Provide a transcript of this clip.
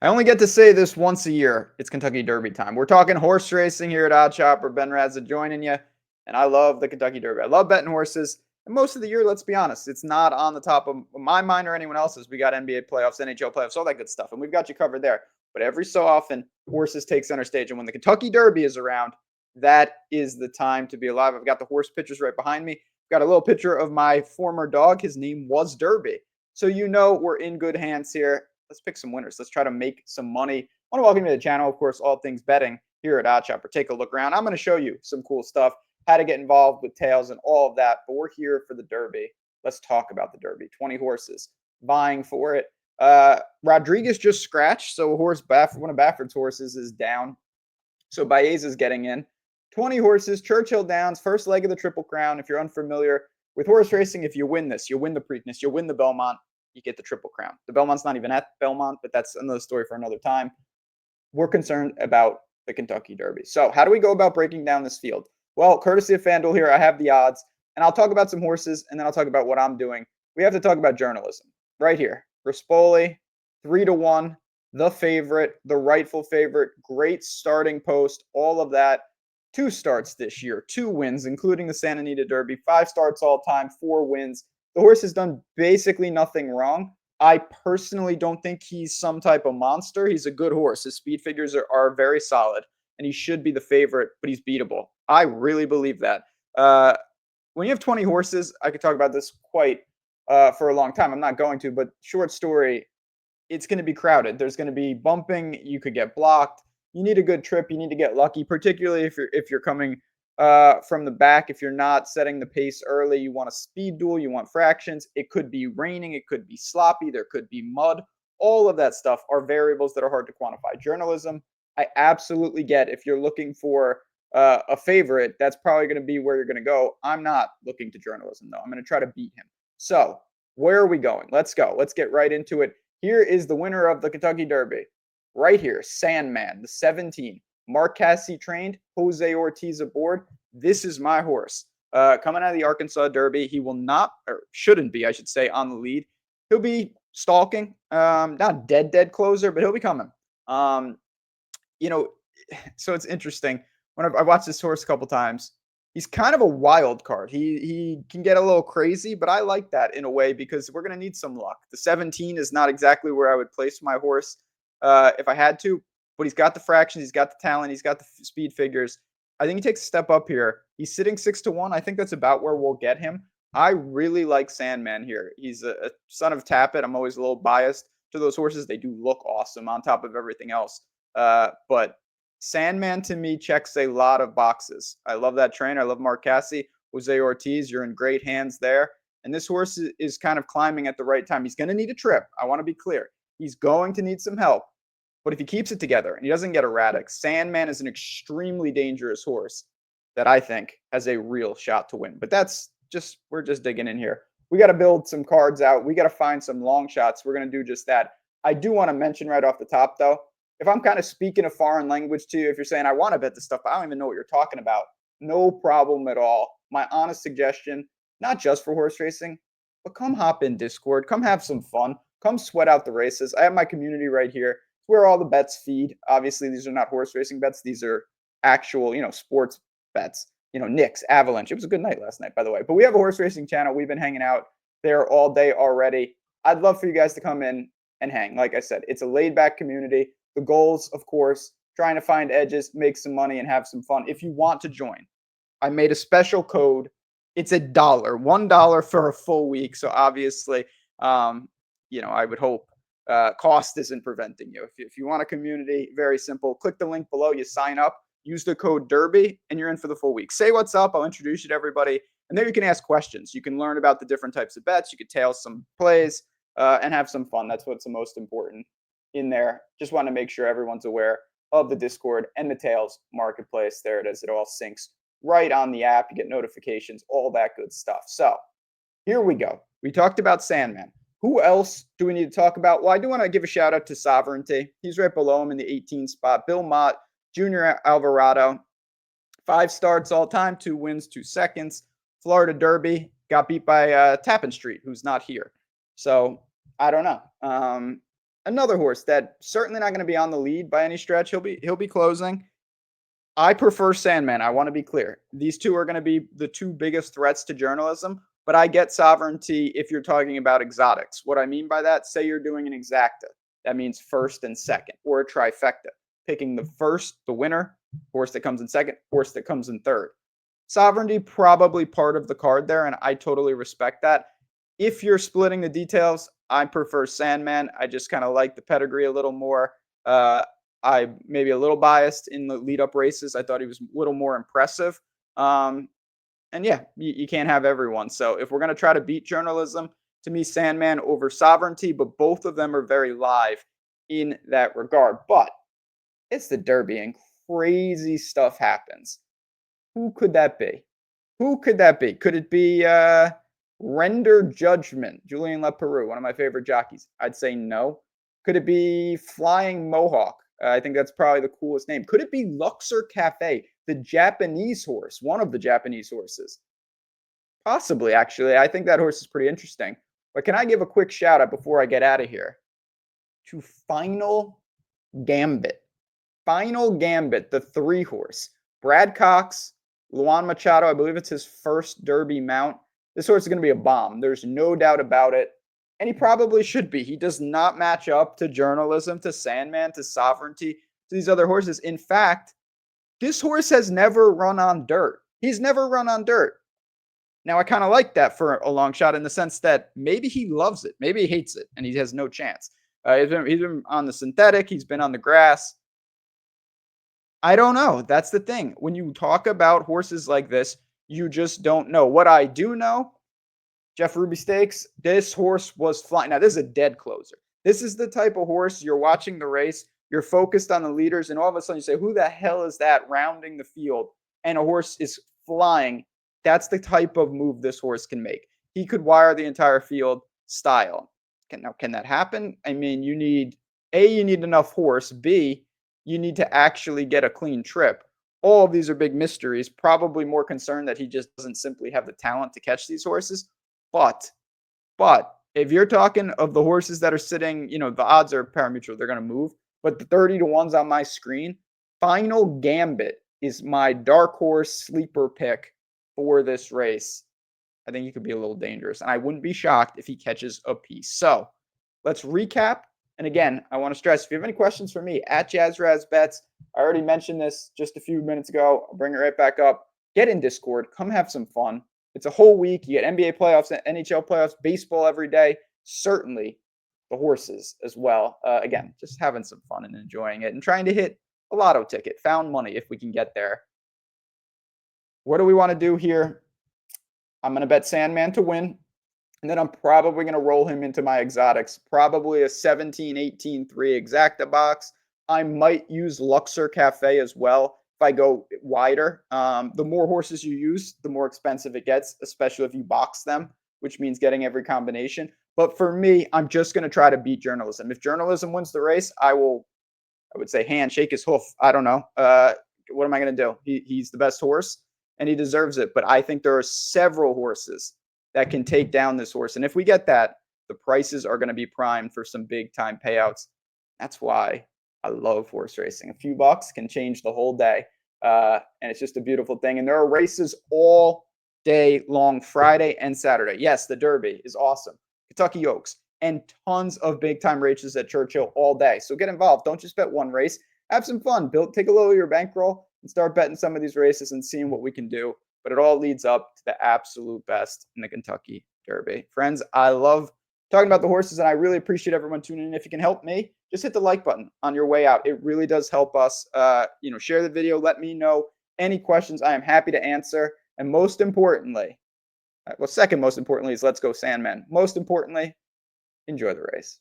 I only get to say this once a year. It's Kentucky Derby time. We're talking horse racing here at Odd Shopper. Ben Razza joining you, and I love the Kentucky Derby. I love betting horses. And most of the year, let's be honest, it's not on the top of my mind or anyone else's. We got NBA playoffs, NHL playoffs, all that good stuff, and we've got you covered there. But every so often, horses take center stage, and when the Kentucky Derby is around, that is the time to be alive. I've got the horse pictures right behind me. I've got a little picture of my former dog. His name was Derby. So you know we're in good hands here. Let's pick some winners. Let's try to make some money. I want to welcome you to the channel, of course, all things betting here at Odd Shopper. Take a look around. I'm going to show you some cool stuff, how to get involved with tails and all of that. But we're here for the Derby. Let's talk about the Derby. 20 horses vying for it. Rodriguez just scratched, so one of Bafford's horses is down. So Baez is getting in. 20 horses, Churchill Downs, first leg of the Triple Crown. If you're unfamiliar with horse racing, if you win this, you'll win the Preakness, you'll win the Belmont, you get the Triple Crown. The Belmont's not even at Belmont, but that's another story for another time. We're concerned about the Kentucky Derby. So how do we go about breaking down this field? Well, courtesy of FanDuel here, I have the odds, and I'll talk about some horses, and then I'll talk about what I'm doing. We have to talk about journalism right here. Rispoli, 3-1, the favorite, the rightful favorite, great starting post, all of that. 2 starts this year, 2 wins, including the Santa Anita Derby, 5 starts all time, 4 wins. The horse has done basically nothing wrong. I personally don't think he's some type of monster. He's a good horse. His speed figures are very solid, and he should be the favorite, but he's beatable. I really believe that. When you have 20 horses, I could talk about this quite for a long time. I'm not going to, but short story, it's going to be crowded. There's going to be bumping. You could get blocked. You need a good trip. You need to get lucky, particularly if you're coming from the back. If you're not setting the pace early, you want a speed duel, you want fractions. It could be raining, it could be sloppy, there could be mud. All of that stuff are variables that are hard to quantify. Journalism, I absolutely get. If you're looking for a favorite, that's probably going to be where you're going to go. I'm not looking to journalism, though. I'm going to try to beat him. So where are we going? Let's go. Let's get right into it. Here is the winner of the Kentucky Derby. Right here, Sandman, the 17. Mark Casse trained, Jose Ortiz aboard. This is my horse. Coming out of the Arkansas Derby, he will not, or shouldn't be, I should say, on the lead. He'll be stalking, not dead closer, but he'll be coming. So it's interesting. When I watched this horse a couple times, he's kind of a wild card. He can get a little crazy, but I like that in a way because we're going to need some luck. The 17 is not exactly where I would place my horse if I had to, but he's got the fractions, he's got the talent, he's got the speed figures. I think he takes a step up here. He's sitting 6-1. I think that's about where we'll get him. I really like Sandman here. He's a son of Tappet. I'm always a little biased to those horses. They do look awesome on top of everything else. But Sandman to me checks a lot of boxes. I love that trainer. I love Mark Casse. Jose Ortiz, you're in great hands there. And this horse is kind of climbing at the right time. He's going to need a trip. I want to be clear. He's going to need some help. But if he keeps it together and he doesn't get erratic, Sandman is an extremely dangerous horse that I think has a real shot to win. But we're just digging in here. We got to build some cards out. We got to find some long shots. We're going to do just that. I do want to mention right off the top, though, if I'm kind of speaking a foreign language to you, if you're saying I want to bet this stuff, but I don't even know what you're talking about, no problem at all. My honest suggestion, not just for horse racing, but come hop in Discord. Come have some fun. Come sweat out the races. I have my community right here. It's where all the bets feed. Obviously, these are not horse racing bets. These are actual, sports bets. Knicks, Avalanche. It was a good night last night, by the way. But we have a horse racing channel. We've been hanging out there all day already. I'd love for you guys to come in and hang. Like I said, it's a laid-back community. The goals, of course, trying to find edges, make some money, and have some fun. If you want to join, I made a special code. It's $1, $1 for a full week. So obviously, I would hope cost isn't preventing you. If you want a community, very simple. Click the link below. You sign up. Use the code Derby, and you're in for the full week. Say what's up. I'll introduce you to everybody, and then you can ask questions. You can learn about the different types of bets. You could tail some plays and have some fun. That's what's the most important in there. Just want to make sure everyone's aware of the Discord and the Tails marketplace. There it is. It all syncs right on the app. You get notifications, all that good stuff. So here we go. We talked about Sandman. Who else do we need to talk about? Well, I do want to give a shout out to Sovereignty. He's right below him in the 18 spot. Bill Mott, Junior Alvarado, 5 starts all time, 2 wins, 2 seconds. Florida Derby, got beat by Tappan Street, who's not here. So I don't know. another horse that certainly not going to be on the lead by any stretch. He'll be closing. I prefer Sandman. I want to be clear. These two are going to be the two biggest threats to journalism, but I get sovereignty if you're talking about exotics. What I mean by that, say you're doing an exacta. That means first and second, or a trifecta. Picking the first, the winner, horse that comes in second, horse that comes in third. Sovereignty, probably part of the card there, and I totally respect that. If you're splitting the details, I prefer Sandman. I just kind of like the pedigree a little more. I maybe a little biased in the lead up races. I thought he was a little more impressive. And yeah, you can't have everyone. So if we're going to try to beat journalism, to me, Sandman over sovereignty, but both of them are very live in that regard. But it's the Derby and crazy stuff happens. Who could that be? Who could that be? Could it be Render Judgment, Julien Leparoux, one of my favorite jockeys? I'd say no. Could it be Flying Mohawk? I think that's probably the coolest name. Could it be Luxor Cafe, the Japanese horse, one of the Japanese horses? Possibly, actually. I think that horse is pretty interesting. But can I give a quick shout out before I get out of here to Final Gambit? Final Gambit, the 3-horse. Brad Cox, Luan Machado, I believe it's his first Derby mount. This horse is going to be a bomb. There's no doubt about it. And he probably should be. He does not match up to journalism, to Sandman, to sovereignty, to these other horses. In fact, this horse has never run on dirt. He's never run on dirt. Now, I kind of like that for a long shot in the sense that maybe he loves it. Maybe he hates it, and he has no chance. He's been on the synthetic. He's been on the grass. I don't know. That's the thing. When you talk about horses like this, you just don't know. What I do know, Jeff Ruby Stakes, this horse was flying. Now, this is a dead closer. This is the type of horse you're watching the race, you're focused on the leaders, and all of a sudden you say, who the hell is that rounding the field? And a horse is flying. That's the type of move this horse can make. He could wire the entire field style. Can that happen? I mean, you need enough horse. B, you need to actually get a clean trip. All of these are big mysteries. Probably more concerned that he just doesn't simply have the talent to catch these horses. But if you're talking of the horses that are sitting, the odds are parimutuel. They're going to move. But the 30 to 1s on my screen, Final Gambit is my dark horse sleeper pick for this race. I think he could be a little dangerous. And I wouldn't be shocked if he catches a piece. So let's recap. And again, I want to stress, if you have any questions for me, at JazzRazBets, I already mentioned this just a few minutes ago. I'll bring it right back up. Get in Discord. Come have some fun. It's a whole week. You get NBA playoffs, NHL playoffs, baseball every day. Certainly the horses as well. Again, just having some fun and enjoying it and trying to hit a lotto ticket. Found money if we can get there. What do we want to do here? I'm going to bet Sandman to win. And then I'm probably going to roll him into my exotics. Probably a 17-18-3 exacta box. I might use Luxor Cafe as well if I go wider. The more horses you use, the more expensive it gets, especially if you box them, which means getting every combination. But for me, I'm just going to try to beat journalism. If journalism wins the race, I would say handshake his hoof. I don't know. What am I going to do? He's the best horse, and he deserves it. But I think there are several horses that can take down this horse. And if we get that, the prices are going to be primed for some big time payouts. That's why I love horse racing. A few bucks can change the whole day. And it's just a beautiful thing. And there are races all day long, Friday and Saturday. Yes, the Derby is awesome. Kentucky Oaks and tons of big time races at Churchill all day. So get involved. Don't just bet one race. Have some fun. Take a little of your bankroll and start betting some of these races and seeing what we can do. But it all leads up to the absolute best in the Kentucky Derby. Friends, I love talking about the horses, and I really appreciate everyone tuning in. If you can help me, just hit the like button on your way out. It really does help us. Share the video. Let me know any questions. I am happy to answer. And most importantly, second most importantly is let's go Sandman. Most importantly, enjoy the race.